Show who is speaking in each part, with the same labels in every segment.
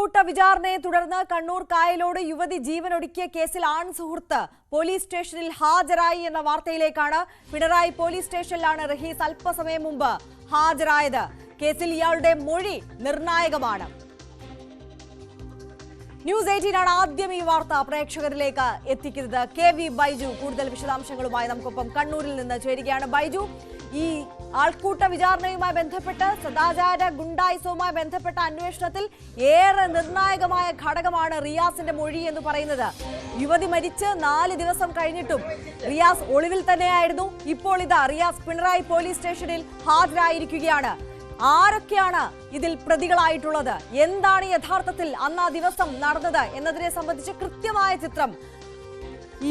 Speaker 1: ആൾക്കൂട്ട വിചാരണയെ തുടർന്ന് കണ്ണൂർ കായലോട് യുവതി ജീവനൊടുക്കിയ കേസിൽ ആൺ സുഹൃത്ത് പോലീസ് സ്റ്റേഷനിൽ ഹാജരായി എന്ന വാർത്തയിലേക്കാണ്. പിണറായി പോലീസ് സ്റ്റേഷനിലാണ് റഹീസ് അല്പസമയം മുമ്പ് ഹാജരായത്. കേസിൽ ഇയാളുടെ മൊഴി നിർണായകമാണ്. ന്യൂസ് 18 ആണ് ആദ്യം ഈ വാർത്ത പ്രേക്ഷകരിലേക്ക് എത്തിക്കുന്നത്. KV ബൈജു കൂടുതൽ വിശദാംശങ്ങളുമായി നമുക്കൊപ്പം കണ്ണൂരിൽ നിന്ന് ചേരുകയാണ്. ബൈജു, ഈ ആൾക്കൂട്ട വിചാരണയുമായി ബന്ധപ്പെട്ട് സദാചാര ഗുണ്ടായിസവുമായി ബന്ധപ്പെട്ട അന്വേഷണത്തിൽ ഏറെ നിർണായകമായ ഘടകമാണ് റിയാസിന്റെ മൊഴി എന്ന് പറയുന്നത്. യുവതി മരിച്ച് 4 ദിവസം കഴിഞ്ഞിട്ടും റിയാസ് ഒളിവിൽ തന്നെയായിരുന്നു. ഇപ്പോൾ ഇതാ റിയാസ് പിണറായി പോലീസ് സ്റ്റേഷനിൽ ഹാജരായിരിക്കുകയാണ്. ആരൊക്കെയാണ് ഇതിൽ പ്രതികളായിട്ടുള്ളത്, എന്താണ് യഥാർത്ഥത്തിൽ അന്ന് ആ ദിവസം നടന്നത് എന്നതിനെ സംബന്ധിച്ച് കൃത്യമായ ചിത്രം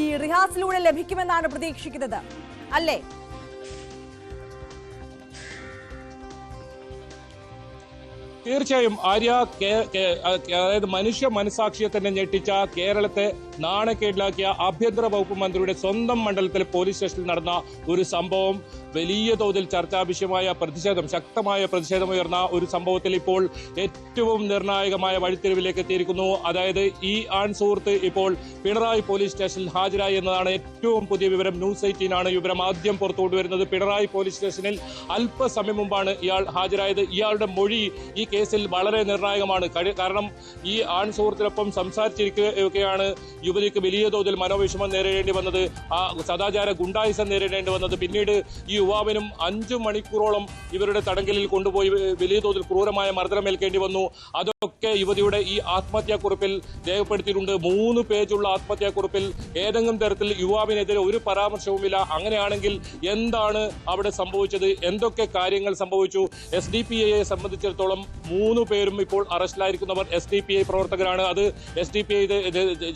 Speaker 1: ഈ റിഹാസിലൂടെ ലഭിക്കുമെന്നാണ് പ്രതീക്ഷിക്കുന്നത്, അല്ലേ?
Speaker 2: തീർച്ചയായും ആര്യ, അതായത് മനുഷ്യ മനസാക്ഷിയെ തന്നെ ഞെട്ടിച്ച, കേരളത്തെ നാണക്കേടിലാക്കിയ ആഭ്യന്തര വകുപ്പ് മന്ത്രിയുടെ സ്വന്തം മണ്ഡലത്തിലെ പോലീസ് സ്റ്റേഷനിൽ നടന്ന ഒരു സംഭവം വലിയ തോതിൽ ചർച്ചാ വിഷയമായ ശക്തമായ പ്രതിഷേധം ഉയർന്ന ഒരു സംഭവത്തിൽ ഇപ്പോൾ ഏറ്റവും നിർണായകമായ വഴിത്തിരിവിലേക്ക് എത്തിയിരിക്കുന്നു. അതായത് ഈ ആൺ സുഹൃത്ത് ഇപ്പോൾ പിണറായി പോലീസ് സ്റ്റേഷനിൽ ഹാജരായി എന്നതാണ് ഏറ്റവും പുതിയ വിവരം. ന്യൂസ് 18 ആണ് വിവരം ആദ്യം പുറത്തുകൊണ്ടുവരുന്നത്. പിണറായി പോലീസ് സ്റ്റേഷനിൽ അല്പസമയം മുമ്പാണ് ഇയാൾ ഹാജരായത്. ഇയാളുടെ മൊഴി ഈ കേസിൽ വളരെ നിർണായകമാണ്. കാരണം ഈ ആൺ സുഹൃത്തിനൊപ്പം സംസാരിച്ചിരിക്കുകയാണ് യുവതിക്ക് വലിയ തോതിൽ മനോവിഷമം നേരിടേണ്ടി വന്നത്, ആ സദാചാര ഗുണ്ടായിസം നേരിടേണ്ടി വന്നത്. പിന്നീട് ഈ യുവാവിനും 5 മണിക്കൂറോളം ഇവരുടെ തടങ്കലിൽ കൊണ്ടുപോയി വലിയ തോതിൽ ക്രൂരമായ മർദ്ദനമേൽക്കേണ്ടി വന്നു. അതൊക്കെ യുവതിയുടെ ഈ ആത്മഹത്യാക്കുറിപ്പിൽ രേഖപ്പെടുത്തിയിട്ടുണ്ട്. 3 പേജുള്ള ആത്മഹത്യാക്കുറിപ്പിൽ ഏതെങ്കിലും തരത്തിൽ യുവാവിനെതിരെ ഒരു പരാമർശവുമില്ല. അങ്ങനെയാണെങ്കിൽ എന്താണ് അവിടെ സംഭവിച്ചത്, എന്തൊക്കെ കാര്യങ്ങൾ സംഭവിച്ചു? SDPIയെ സംബന്ധിച്ചിടത്തോളം 3 പേരും ഇപ്പോൾ അറസ്റ്റിലായിരിക്കുന്നവർ SDPI പ്രവർത്തകരാണ്. അത് SDPI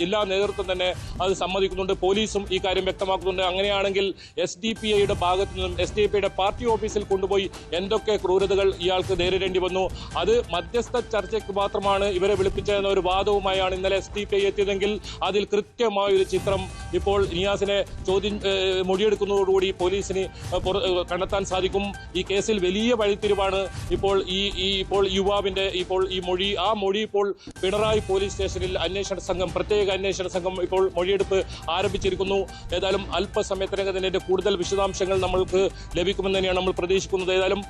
Speaker 2: ജില്ലാ നേതൃത്വം തന്നെ അത് സമ്മതിക്കുന്നുണ്ട്. പോലീസും ഈ കാര്യം വ്യക്തമാക്കുന്നുണ്ട്. അങ്ങനെയാണെങ്കിൽ SDPIയുടെ ഭാഗത്തു നിന്നും SDPIയുടെ പാർട്ടി ഓഫീസിൽ കൊണ്ടുപോയി എന്തൊക്കെ ക്രൂരതകൾ ഇയാൾക്ക് നേരിടേണ്ടി വന്നു, അത് മധ്യസ്ഥ ചർച്ചയ്ക്ക് മാത്രമാണ് ഇവരെ വിളിപ്പിച്ചതെന്ന ഒരു വാദവുമായാണ് ഇന്നലെ SDPI എത്തിയതെങ്കിൽ അതിൽ കൃത്യമായ ഒരു ചിത്രം ഇപ്പോൾ നിയാസിനെ മൊഴിയെടുക്കുന്നതോടുകൂടി പോലീസിന് കണ്ടെത്താൻ സാധിക്കും. ഈ കേസിൽ വലിയ വഴിത്തിരിവാണ് ഇപ്പോൾ ഇപ്പോൾ യുവാവിന്റെ ഈ മൊഴി. ആ മൊഴി ഇപ്പോൾ പിണറായി പോലീസ് സ്റ്റേഷനിൽ പ്രത്യേക അന്വേഷണ സംഘം ഇപ്പോൾ മൊഴിയെടുപ്പ് ആരംഭിച്ചിരിക്കുന്നു. ഏതായാലും അല്പസമയത്തിനകം തന്നെ കൂടുതൽ വിശദാംശങ്ങൾ നമ്മൾക്ക് ലഭിക്കുമെന്ന് തന്നെയാണ് നമ്മൾ പ്രതീക്ഷിക്കുന്നത്. ഏതായാലും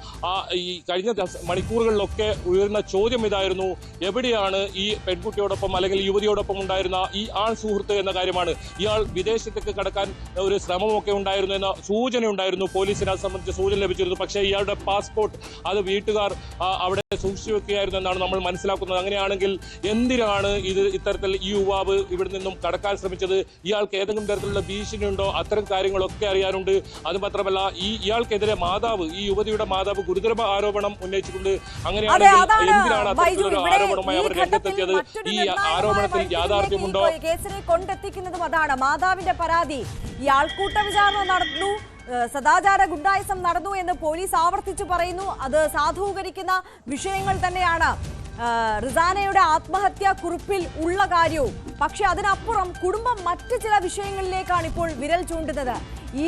Speaker 2: ഈ കഴിഞ്ഞ മണിക്കൂറുകളിലൊക്കെ ഉയർന്ന ചോദ്യം ഇതായിരുന്നു, എവിടെയാണ് ഈ പെൺകുട്ടിയോടൊപ്പം അല്ലെങ്കിൽ യുവതിയോടൊപ്പം ഉണ്ടായിരുന്ന ഈ ആൺ സുഹൃത്ത് എന്ന കാര്യമാണ്. ഇയാൾ വിദേശത്തേക്ക് കടക്കാൻ ഒരു ശ്രമമൊക്കെ ഉണ്ടായിരുന്നു എന്ന സൂചന ഉണ്ടായിരുന്നു. പോലീസിനെ അത് സംബന്ധിച്ച് സൂചന ലഭിച്ചിരുന്നു. പക്ഷേ ഇയാളുടെ പാസ്പോർട്ട് അത് വീട്ടുകാർ അവിടെ സൂക്ഷിച്ചു വെക്കുകയായിരുന്നു എന്നാണ് നമ്മൾ മനസ്സിലാക്കുന്നത്. അങ്ങനെയാണെങ്കിൽ എന്തിനാണ് ഇത്തരത്തിൽ ഈ യുവാവ് ഇവിടെ നിന്നും കടക്കാൻ ശ്രമിച്ചത്? ഇയാൾക്ക് ഏതെങ്കിലും തരത്തിലുള്ള ഭീഷണിയുണ്ടോ? അത്തരം കാര്യങ്ങളൊക്കെ അറിയാനുണ്ട്. അത് മാത്രമല്ല ഇയാൾക്കെതിരെ ഈ യുവതിയുടെ മാതാവ് ഗുരുതര ആരോപണം ഉന്നയിച്ചിട്ടുണ്ട്. അങ്ങനെയാണെങ്കിൽ എന്തിനാണ് അത്തരത്തിലൊരു ആരോപണമായി അവർ രംഗത്തെത്തിയത്? ഈ ആരോപണത്തിൽ യാഥാർത്ഥ്യമുണ്ടോ?
Speaker 1: കേസിനെ കൊണ്ടെത്തിക്കുന്നതും അതാണ്. മാതാവിന്റെ പരാതി, ഈ ആൾക്കൂട്ട വിചാരണ നടന്നു, സദാചാര ഗുണ്ടായിസം നടന്നു എന്ന് പോലീസ് ആവർത്തിച്ചു പറയുന്നു. അത് സാധൂകരിക്കുന്ന വിഷയങ്ങൾ തന്നെയാണ് റിസാനയുടെ ആത്മഹത്യാ കുറിപ്പിൽ ഉള്ള കാര്യവും. പക്ഷെ അതിനപ്പുറം കുടുംബം മറ്റ് ചില വിഷയങ്ങളിലേക്കാണ് ഇപ്പോൾ വിരൽ ചൂണ്ടുന്നത്. ഈ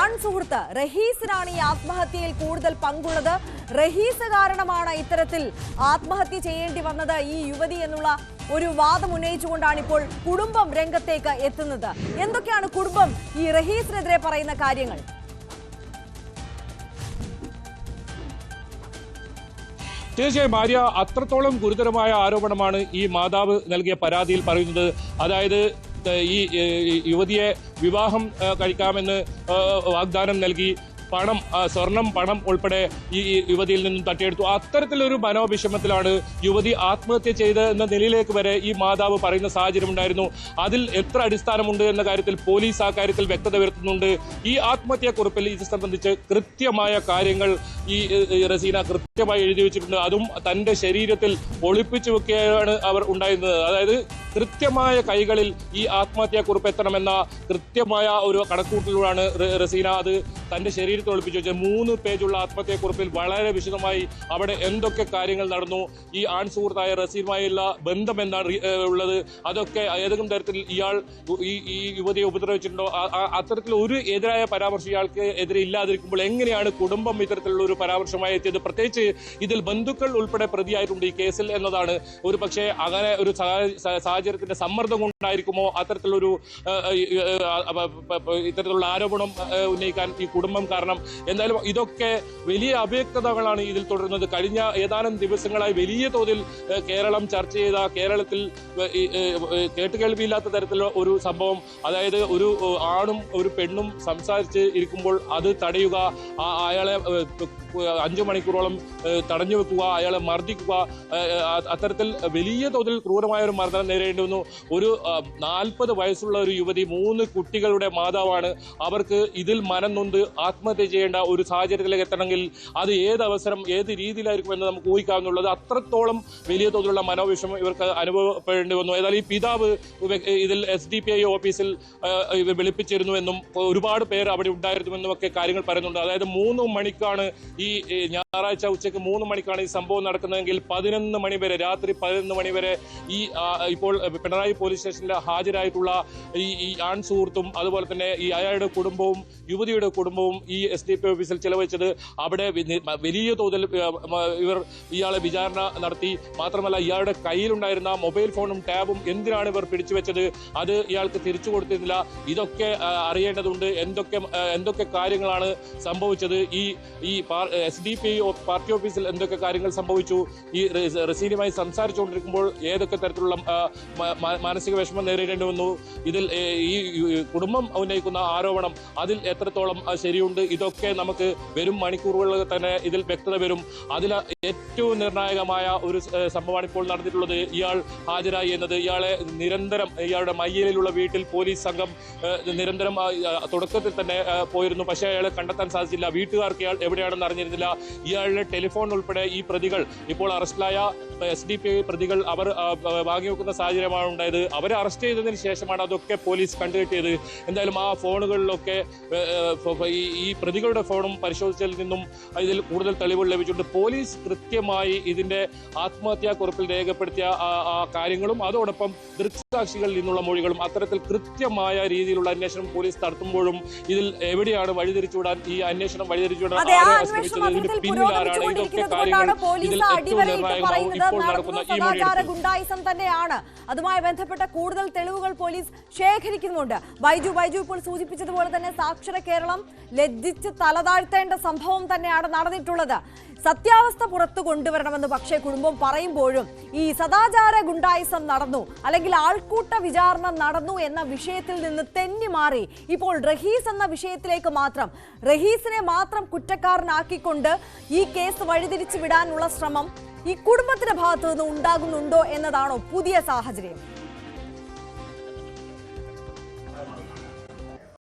Speaker 1: ആൺ സുഹൃത്ത് റഹീസിനാണ് ഈ ആത്മഹത്യയിൽ കൂടുതൽ പങ്കുള്ളത്. റഹീസ് കാരണമാണ് ഇത്തരത്തിൽ ആത്മഹത്യ ചെയ്യേണ്ടി വന്നത് ഈ യുവതി എന്നുള്ള ഒരു വാദം ഉന്നയിച്ചുകൊണ്ടാണ് ഇപ്പോൾ കുടുംബം രംഗത്തേക്ക് എത്തുന്നത്. എന്തൊക്കെയാണ് കുടുംബം ഈ റഹീസിനെതിരെ പറയുന്ന കാര്യങ്ങൾ?
Speaker 2: തീർച്ചയായും ആര്യ, അത്രത്തോളം ഗുരുതരമായ ആരോപണമാണ് ഈ മാതാവ് നൽകിയ പരാതിയിൽ പറയുന്നത്. അതായത് ഈ യുവതിയെ വിവാഹം കഴിക്കാമെന്ന് വാഗ്ദാനം നൽകി സ്വർണം പണം ഉൾപ്പെടെ ഈ യുവതിയിൽ നിന്നും തട്ടിയെടുത്തു. അത്തരത്തിലൊരു മനോവിഷമത്തിലാണ് യുവതി ആത്മഹത്യ ചെയ്ത് എന്ന നിലയിലേക്ക് വരെ ഈ മാതാവ് പറയുന്ന സാഹചര്യം ഉണ്ടായിരുന്നു. അതിൽ എത്ര അടിസ്ഥാനമുണ്ട് എന്ന കാര്യത്തിൽ പോലീസ് ആ കാര്യത്തിൽ വ്യക്തത വരുത്തുന്നുണ്ട്. ഈ ആത്മഹത്യാക്കുറിപ്പിൽ ഇത് സംബന്ധിച്ച് കൃത്യമായ കാര്യങ്ങൾ ഈ റസീന കൃത്യമായി എഴുതി വെച്ചിട്ടുണ്ട്. അതും തന്റെ ശരീരത്തിൽ ഒളിപ്പിച്ചു വെക്കുകയാണ് അവർ ഉണ്ടായിരുന്നത്. അതായത് കൃത്യമായ കൈകളിൽ ഈ ആത്മഹത്യാക്കുറിപ്പ് എത്തണമെന്ന കൃത്യമായ ഒരു കണക്കൂട്ടലിലൂടെയാണ് റസീന അത് തന്റെ ശരീരത്തിൽ ഒളിപ്പിച്ചു വെച്ചത്. 3 പേജുള്ള ആത്മഹത്യാക്കുറിപ്പിൽ വളരെ വിശദമായി അവിടെ എന്തൊക്കെ കാര്യങ്ങൾ നടന്നു, ഈ ആൺ സുഹൃത്തായ റസീനുമായുള്ള ബന്ധം എന്താണ് ഉള്ളത്, അതൊക്കെ ഏതെങ്കിലും തരത്തിൽ ഇയാൾ ഈ യുവതിയെ ഉപദ്രവിച്ചിട്ടുണ്ടോ, അത്തരത്തിൽ ഒരു എതിരായ പരാമർശം ഇയാൾക്ക് എതിരെ ഇല്ലാതിരിക്കുമ്പോൾ എങ്ങനെയാണ് കുടുംബം ഇത്തരത്തിലുള്ള ഒരു പരാമർശമായി എത്തിയത്. പ്രത്യേകിച്ച് ഇതിൽ ബന്ധുക്കൾ ഉൾപ്പെടെ പ്രതിയായിട്ടുണ്ട് ഈ കേസിൽ എന്നതാണ്. ഒരു പക്ഷേ അങ്ങനെ ഒരു സാഹചര്യത്തിന്റെ സമ്മർദ്ദം കൊണ്ടായിരിക്കുമോ അത്തരത്തിലൊരു ഇത്തരത്തിലുള്ള ആരോപണം ഉന്നയിക്കാൻ ഈ കുടുംബം കാരണം. എന്തായാലും ഇതൊക്കെ വലിയ അവ്യക്തതകളാണ് ഇതിൽ തുടരുന്നത്. കഴിഞ്ഞ ഏതാനും ദിവസങ്ങളായി വലിയ തോതിൽ കേരളം ചർച്ച ചെയ്ത, കേരളത്തിൽ കേട്ടുകേൾവിയില്ലാത്ത തരത്തിലുള്ള ഒരു സംഭവം, അതായത് ഒരു ആണും ഒരു പെണ്ണും സംസാരിച്ച് ഇരിക്കുമ്പോൾ അത് തടയുക, അയാളെ 5 മണിക്കൂറോളം തടഞ്ഞു വെക്കുക, അയാളെ മർദ്ദിക്കുക, അത്തരത്തിൽ വലിയ തോതിൽ ക്രൂരമായ ഒരു മർദ്ദനം നേരിടേണ്ടി വന്നു. ഒരു 40 വയസ്സുള്ള ഒരു യുവതി, 3 കുട്ടികളുടെ മാതാവാണ്. അവർക്ക് ഇതിൽ മനം നൊന്ത് ആത്മഹത്യ ചെയ്യേണ്ട ഒരു സാഹചര്യത്തിലേക്ക് എത്തണമെങ്കിൽ അത് ഏത് അവസരം ഏത് രീതിയിലായിരിക്കുമെന്ന് നമുക്ക് ഊഹിക്കാവുന്നുള്ളത്. അത്രത്തോളം വലിയ തോതിലുള്ള മനോവിഷമം ഇവർക്ക് അനുഭവപ്പെടേണ്ടി വന്നു. ഏതായാലും ഈ പിതാവ് ഇതിൽ SDPI ഓഫീസിൽ വിളിപ്പിച്ചിരുന്നുവെന്നും ഒരുപാട് പേർ അവിടെ ഉണ്ടായിരുന്നുവെന്നും ഒക്കെ കാര്യങ്ങൾ പറയുന്നുണ്ട്. അതായത് 3 മണിക്കാണ് ഈ ഞായറാഴ്ച ഉച്ചയ്ക്ക് 3 മണിക്കാണ് ഈ സംഭവം നടക്കുന്നതെങ്കിൽ 11 മണി വരെ, രാത്രി 11 മണി വരെ ഈ ഇപ്പോൾ പിണറായി പോലീസ് സ്റ്റേഷനിൽ ഹാജരായിട്ടുള്ള ഈ ആൺ സുഹൃത്തും അതുപോലെ തന്നെ ഈ അയാളുടെ കുടുംബവും യുവതിയുടെ കുടുംബവും ഈ SDPI ഓഫീസിൽ ചെലവഴിച്ചത്. അവിടെ വലിയ തോതിൽ ഇയാളെ വിചാരണ നടത്തി. മാത്രമല്ല ഇയാളുടെ കയ്യിലുണ്ടായിരുന്ന മൊബൈൽ ഫോണും ടാബും എന്തിനാണ് ഇവർ പിടിച്ചു വെച്ചത്, അത് ഇയാൾക്ക് തിരിച്ചു കൊടുത്തിരുന്നില്ല. ഇതൊക്കെ അറിയേണ്ടതുണ്ട്. എന്തൊക്കെ കാര്യങ്ങളാണ് സംഭവിച്ചത്, ഈ SDPI പാർട്ടി ഓഫീസിൽ എന്തൊക്കെ കാര്യങ്ങൾ സംഭവിച്ചു, ഈ റസീനുമായി സംസാരിച്ചുകൊണ്ടിരിക്കുമ്പോൾ ഏതൊക്കെ തരത്തിലുള്ള മാനസിക വിഷമം നേരിടേണ്ടി വന്നു, ഇതിൽ ഈ കുടുംബം ഉന്നയിക്കുന്ന ആരോപണം അതിൽ എത്രത്തോളം ശരിയുണ്ട്, ഇതൊക്കെ നമുക്ക് വരും മണിക്കൂറുകളിൽ തന്നെ ഇതിൽ വ്യക്തത വരും. അതിൽ ഏറ്റവും നിർണായകമായ ഒരു സംഭവമാണ് ഇപ്പോൾ നടന്നിട്ടുള്ളത്. ഇയാൾ ഹാജരായി എന്നത്. ഇയാളെ നിരന്തരം ഇയാളുടെ മയ്യലിലുള്ള വീട്ടിൽ പോലീസ് സംഘം നിരന്തരം തുടക്കത്തിൽ തന്നെ പോയിരുന്നു. പക്ഷേ അയാളെ കണ്ടെത്താൻ സാധിച്ചില്ല. വീട്ടുകാർക്ക് ഇയാൾ എവിടെയാണെന്ന് അറിഞ്ഞിരുന്നില്ല. ഇയാളുടെ ടെലിഫോൺ ഉൾപ്പെടെ ഈ പ്രതികൾ, ഇപ്പോൾ അറസ്റ്റിലായ SDPI പ്രതികൾ, അവർ വാങ്ങിവെക്കുന്ന സാഹചര്യമാണ് ഉണ്ടായത്. അവരെ അറസ്റ്റ് ചെയ്തതിന് ശേഷമാണ് അതൊക്കെ പോലീസ് കണ്ടുകെട്ടിയത്. എന്തായാലും ആ ഫോണുകളിലൊക്കെ ഈ പ്രതികളുടെ ഫോണും പരിശോധിച്ചതിൽ നിന്നും ഇതിൽ കൂടുതൽ തെളിവുകൾ ലഭിച്ചിട്ടുണ്ട്. പോലീസ് കൃത്യമായി ഇതിന്റെ ആത്മഹത്യാക്കുറിപ്പിൽ രേഖപ്പെടുത്തിയ ആ കാര്യങ്ങളും അതോടൊപ്പം ദൃക്സാക്ഷികളിൽ നിന്നുള്ള മൊഴികളും അത്തരത്തിൽ കൃത്യമായ രീതിയിലുള്ള അന്വേഷണം പോലീസ് നടത്തുമ്പോഴും ഇതിൽ എവിടെയാണ് വഴിതിരിച്ചുവിടാൻ ഈ അന്വേഷണം വഴിതിരിച്ചുവിടാൻ പിന്നിലാരാണ്, ഇതൊക്കെ കാര്യങ്ങൾ ഇതിൽ ഏറ്റവും നിർണായകമാവും ഇപ്പോൾ നടക്കുന്ന ഈ മൊഴിയെടുപ്പ്.
Speaker 1: ഗുണ്ടായിസം തന്നെയാണ്. അതുമായി ബന്ധപ്പെട്ട കൂടുതൽ തെളിവുകൾ പോലീസ് ശേഖരിക്കുന്നുണ്ട്. ബൈജു ഇപ്പോൾ സൂചിപ്പിച്ചതുപോലെ തന്നെ സാക്ഷര കേരളം ലജ്ജിച്ച് തലതാഴ്ത്തേണ്ട സംഭവം തന്നെയാണ് നടന്നിട്ടുള്ളത്. സത്യാവസ്ഥ പുറത്തു കൊണ്ടുവരണമെന്ന് പക്ഷേ കുടുംബം പറയുമ്പോഴും ഈ സദാചാര ഗുണ്ടായിസം നടന്നു, അല്ലെങ്കിൽ ആൾക്കൂട്ട വിചാരണ നടന്നു എന്ന വിഷയത്തിൽ നിന്ന് തെന്നി മാറി ഇപ്പോൾ റഹീസ് എന്ന വിഷയത്തിലേക്ക് മാത്രം, റഹീസിനെ മാത്രം കുറ്റക്കാരനാക്കിക്കൊണ്ട് ഈ കേസ് വഴിതിരിച്ചു വിടാനുള്ള ശ്രമം ഈ കുടുംബത്തിന്റെ ഭാഗത്തു നിന്ന് ഉണ്ടാകുന്നുണ്ടോ എന്നതാണോ പുതിയ സാഹചര്യം?